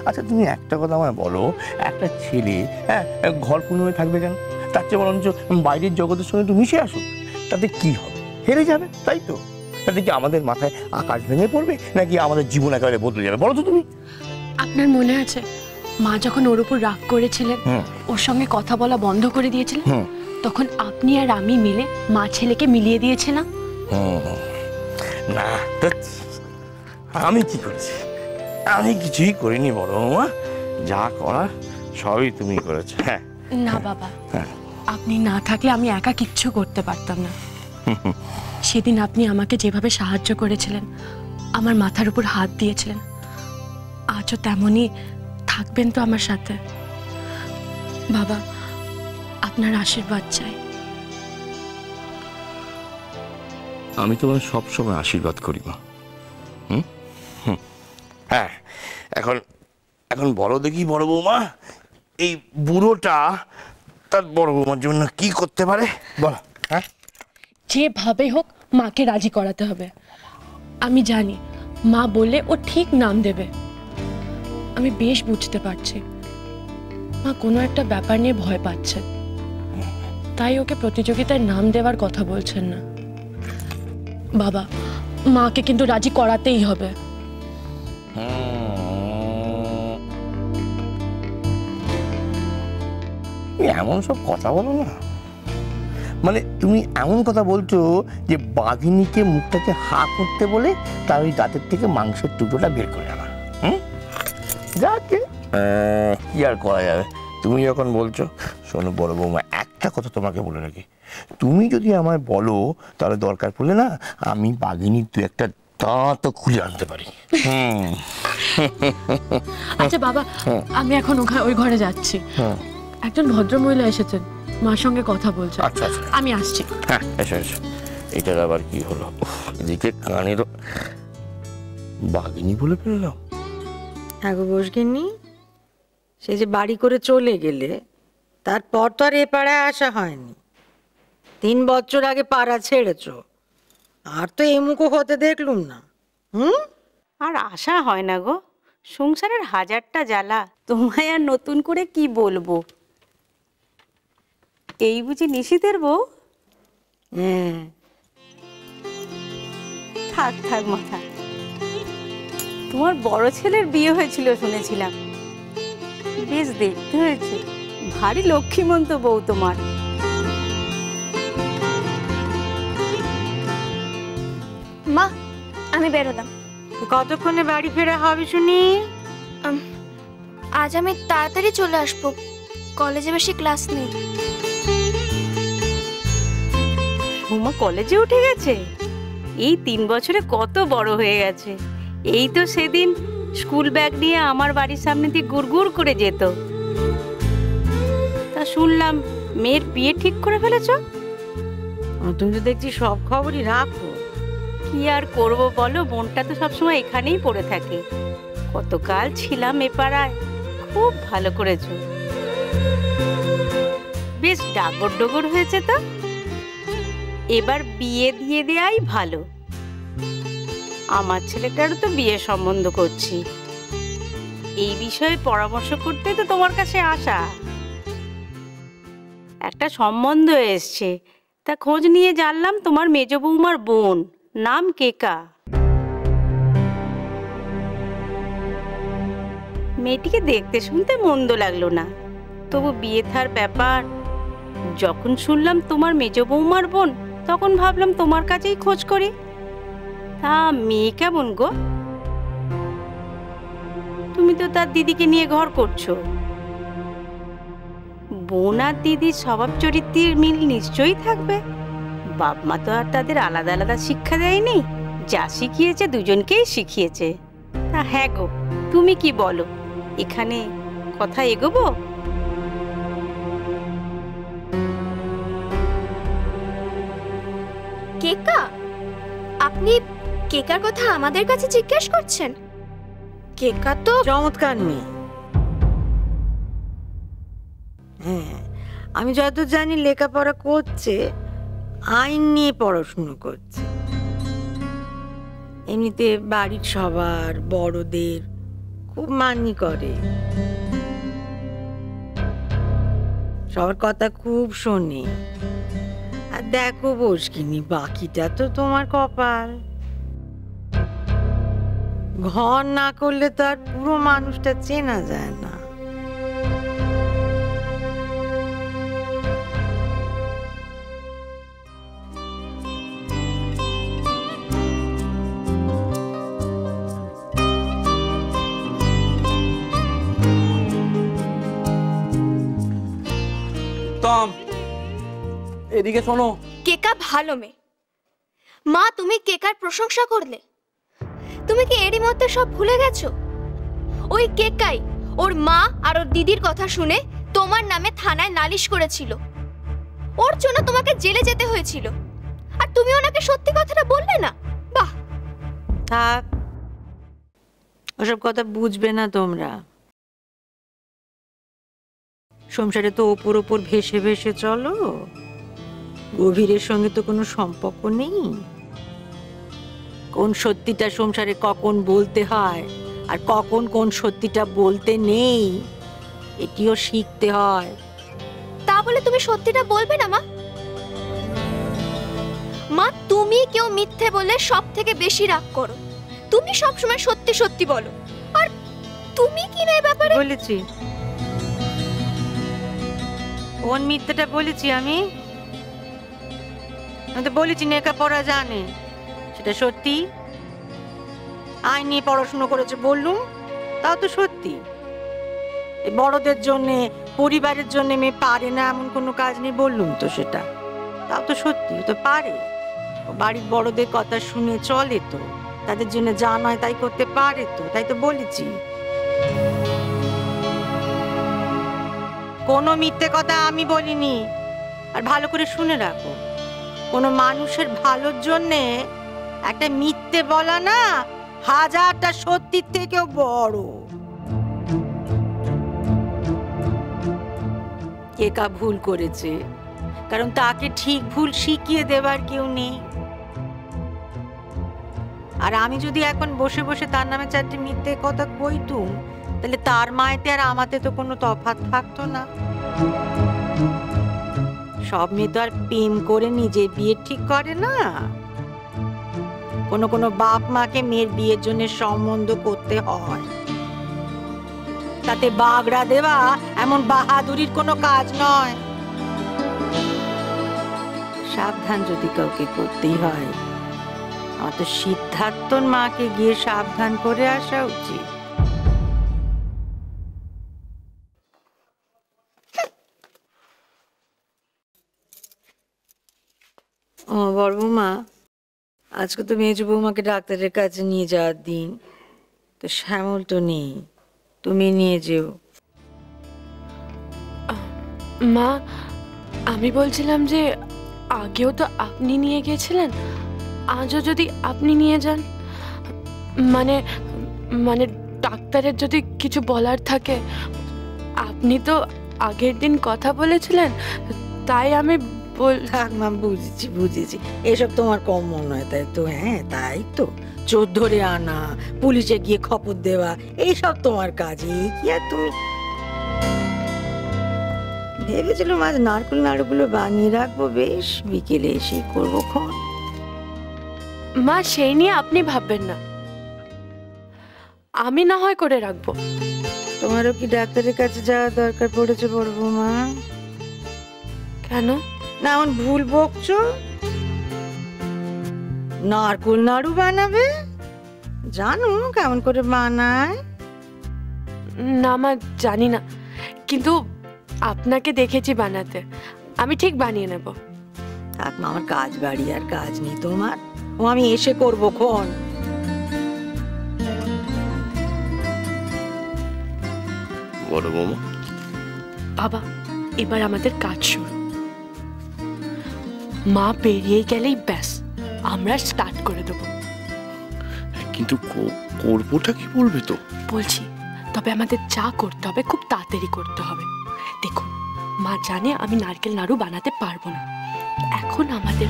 আচ্ছা তুমি একটা কথা আমায় বলো, একটা ছেলে হ্যাঁ ঘর কোনো হয়ে থাকবে কেন? তার চেয়ে বরঞ্চ বাইরের জগতের সঙ্গে একটু মিশে আসুক, তাতে কি হবে? হেরে যাবে, তাই তো? তাতে কি আমাদের মাথায় আকাশ ভেঙে পড়বে, নাকি আমাদের জীবন একেবারে বদলে যাবে? বলো তো তুমি। আপনার মনে আছে মা যখন ওর উপর রাগ করেছিলেন, ওর সঙ্গে কথা বলা বন্ধ করে দিয়েছিলেন, তখন আপনি আর আমি মিলে মা ছেলেকে মিলিয়ে দিয়েছিলাম। না, আমি কি করেছি? আমি কিছুই করিনি বড় মা, যা করার সবই তুমি করেছো। হ্যাঁ না বাবা, আপনি না থাকলে আমি একা কিচ্ছু করতে পারতাম না। সেদিন আপনি আমাকে যেভাবে সাহায্য করেছিলেন, আমার মাথার উপর হাত দিয়েছিলেন, আজও তেমনই থাকবেন তো আমার সাথে? বাবা, আপনার আশীর্বাদ চাই। আমি তোমার সবসময় আশীর্বাদ করি মা। হ্যাঁ, এখন এখন বলো দেখি বড় বৌমা, এই বুড়োটা তার বড় বৌমার জন্য কি করতে পারে বলো? হ্যাঁ, যেভাবে হোক মাকে রাজি করাতে হবে। আমি জানি মা বললে ও ঠিক নাম দেবে। আমি বেশ বুঝতে পারছি মা কোনো একটা ব্যাপার নিয়ে ভয় পাচ্ছেন, তাই ওকে প্রতিযোগিতায় নাম দেওয়ার কথা বলছেন না। বাবা, মাকে কিন্তু রাজি করাতেই হবে। এমন সব কথা বলো না, মানে তুমি এমন কথা বলছো যে বাঘিনীকে মুখটাকে হা করতে বলে তার ওই দাঁতের থেকে মাংসের টুকরোটা বের করে আনা। যাকে কি আর করা যাবে, তুমি যখন বলছো। শোনো বড় বৌমা, একটা কথা তোমাকে বলে রাখি, তুমি যদি আমায় বলো তাহলে দরকার পড়লে না আমি বাঘিনীর দু একটা দাঁতও খুলে আনতে পারি। আচ্ছা বাবা, আমি এখন ওই ঘরে যাচ্ছি। একজন ভদ্রমহিলা এসেছেন, মার সঙ্গে কথা বলছে। আচ্ছা আচ্ছা, আমি আসছি। হ্যাঁ এসো এসো। এটার আবার কি হলো? এদিকে কানেরও বাঘিনী বলে ফেললাম। হ্যাঁ গো বসগিন্নি, সে যে বাড়ি করে চলে গেলে তারপর তো আর এ পাড়ায় আসা হয়নি। 3 বছর আগে পাড়া ছেড়েছ, আর তো এমুকো হতে দেখলুম না। আর আশা হয় না গো, সংসারের হাজারটা জ্বালা, তোমায় আর নতুন করে কি বলবো। এই বুঝি নিশীথের বউ? হ্যাঁ। থাক থাক মাথা, তোমার বড় ছেলের বিয়ে হয়েছিল শুনেছিলাম, বেশ দেখতে হয়েছে, ভারী লক্ষ্মীমন্ত বউ তোমার। মা, আমি বেরোলাম। কতক্ষণে বাড়ি ফেরা হবে শুনি? আজ আমি তাড়াতাড়ি চলে আসবো, কলেজে বেশি ক্লাস নেই। সুমা কলেজে উঠে গেছে? এই 3 বছরে কত বড় হয়ে গেছে। এই তো সেদিন স্কুল ব্যাগ নিয়ে আমার বাড়ির সামনে দিয়ে গুড়গুড় করে যেত। তা শুনলাম মেয়ের বিয়ে ঠিক করে ফেলেছ? তুমি তো দেখছি সব খবরই রাখো। কি আর করবো বলো, মনটা তো সবসময় এখানেই পড়ে থাকে। কতকাল ছিলাম এ পাড়ায়, খুব ভালো করেছো, বেশ ডাগর ডগর হয়েছে। তো এবার বিয়ে দিয়ে দেয়াই ভালো। আমার ছেলেটারও তো বিয়ে সম্বন্ধ করছি, এই বিষয়ে পরামর্শ করতে তো তোমার কাছে আসা। একটা সম্বন্ধ এসছে, তা খোঁজ নিয়ে জানলাম তোমার মেজ বৌমার বোন, নাম কেকা। মেয়েটিকে দেখতে শুনতে মন্দ লাগলো না, তবু বিয়ে থার ব্যাপার যখন শুনলাম তোমার মেজ বৌমার বোন, তখন ভাবলাম তোমার কাছেই খোঁজ করি। তা মেয়ে কেমন গো? তুমি তো তার দিদিকে নিয়ে ঘর করছো, বোন আর দিদির স্বভাব চরিত্রের মিল নিশ্চয়ই থাকবে। বাপ মা তো আর তাদের আলাদা আলাদা শিক্ষা দেয়নি, যা শিখিয়েছে দুজনকেই শিখিয়েছে। তা হ্যাঁ গো, তুমি কি বলো, এখানে কথা এগোবো? কেকা, আপনি কেকার কথা আমাদের কাছে জিজ্ঞেস করছেন? কেকা তো চমৎকার মেয়ে। হ্যাঁ, আমি যত জানি লেখাপড়া করছে, আইন নিয়ে পড়াশুনো করছে। এমনিতে বাড়ির সবার বড়দের খুব মানি করে, সবার কথা খুব শোনে। আর দেখো বসকিনি, বাকিটা তো তোমার কপাল। ঘর না করলে তো আর পুরো মানুষটা চেনা যায় না। টম, এদিকে শোনো। কেকা ভালো মেয়ে। মা, তুমি কেকার প্রশংসা করলে? তুমি কি এরই মধ্যে সব ভুলে গেছো? ওই কেকাই ওর মা আর ওর দিদির কথা শুনে তোমার নামে থানায় নালিশ করেছিল। ওর জন্য তোমাকে জেলে যেতে হয়েছিল, আর তুমি ওনাকে সত্যি কথাটা বললে না। বাহ! থাক, ওসব কথা বুঝবে না তোমরা। সংসারে তো ওপর ওপর ভেসে ভেসে চলো, গভীরের সঙ্গে তো কোনো সম্পর্ক নেই। কোন সত্যিটা সংসারে কখন বলতে হয় আর কখন কোন সত্যিটা বলতে নেই, এটিও শিখতে হয়। তা বলে তুমি সত্যিটা বলবে না মা? মা, তুমি কেউ মিথ্যে বলে সব থেকে বেশি রাগ করো। তুমি সবসময় সত্যি সত্যি বলো, আর তুমি কি না এই ব্যাপারে বলেছি? কোন মিথ্যাটা বলেছি আমি? আমি তো বলেছি লেখাপড়া জানে, সেটা সত্যি। আইন নিয়ে পড়াশুনো করেছে বললুম, তাও তো সত্যি। এই বড়দের জন্যে, পরিবারের জন্য মেয়ে পারে না এমন কোনো কাজ নেই বললুম তো, সেটা তাও তো সত্যি। ও তো পারে, ও বাড়ির বড়দের কথা শুনে চলে তো, তাদের জন্য যা নয় তাই করতে পারে তো, তাই তো বলেছি। কোনো মিথ্যে কথা আমি বলিনি। আর ভালো করে শুনে রাখো, কোনো মানুষের ভালোর জন্যে একটা মিথ্যে বলা না হাজারটা সত্যির থেকেও বড়। কেকা ভুল করেছে, কারণ তাকে ঠিক ভুল শিখিয়ে দেবার কেউ নেই। আর আমি যদি এখন বসে বসে তার নামে চারটে মিথ্যে কথা কইতুম, তাহলে তার মায়েতে আর আমাতে তো কোনো তফাৎ থাকতো না। সব মেয়ে তো আর প্রেম করে নিজের বিয়ে ঠিক করে না। কোনো কোনো বাপ মাকে মেয়ের বিয়ের জন্য সম্বন্ধ করতে হয়, তাতে বাগড়া দেওয়া এমন বাহাদুরির কোনো কাজ নয়। সাবধান যদি কাউকে করতেই হয়, আমার তো সিদ্ধার্থর মাকে গিয়ে সাবধান করে আসা উচিত। ও বড় বৌমা, আজকে তো মেজো বৌমাকে ডাক্তারের কাছে নিয়ে যাওয়ার দিন, তো শ্যামল তো নেই, তুমি নিয়ে যেও। মা, আমি বলছিলাম যে আগেও তো আপনি নিয়ে গিয়েছিলেন, আজও যদি আপনি নিয়ে যান। মানে মানে ডাক্তারের যদি কিছু বলার থাকে, আপনি তো আগের দিন কথা বলেছিলেন, তাই আমি থাক মা, বুঝেছি বুঝেছি, এসব তোমার কম মনে হয় তাই তো? হ্যাঁ তাই তো, চোর ধরে আনা, পুলিশে গিয়ে খবর দেওয়া, এইসব তোমার কাজ। এই কি আর তুমি ভেবেছিলাম আজ নারকেল নাড়ুগুলো বানিয়ে রাখবো, বেশ বিকেলে এসে করবো খন। মা, সেই নিয়ে আপনি ভাববেন না, আমি না হয় করে রাখবো। তোমারও কি ডাক্তারের কাছে যাওয়া দরকার পড়েছে বড় বৌমা? কেন? না এমন ভুল বকছো? নারকেল নাড়ু বানাবে, জানো কেমন করে বানায়? না মা, জানি না, কিন্তু আপনাকে দেখেছি বানাতে, আমি ঠিক বানিয়ে নেব। থাক মা, আমার কাজ বাড়ি আর কাজ নেই তোমার, ও আমি এসে করবো খন। বড় বৌমা, বাবা, এবার আমাদের কাজ শুরু। মা বেরিয়ে গেলেই ব্যাস আমরা স্টার্ট করে দেবো। কিন্তু করবোটা কি বলবে তো? বলছি, তবে আমাদের যা করতে হবে খুব তাড়াতাড়ি করতে হবে। দেখুন, মা জানে আমি নারকেল নাড়ু বানাতে পারবো না, এখন আমাদের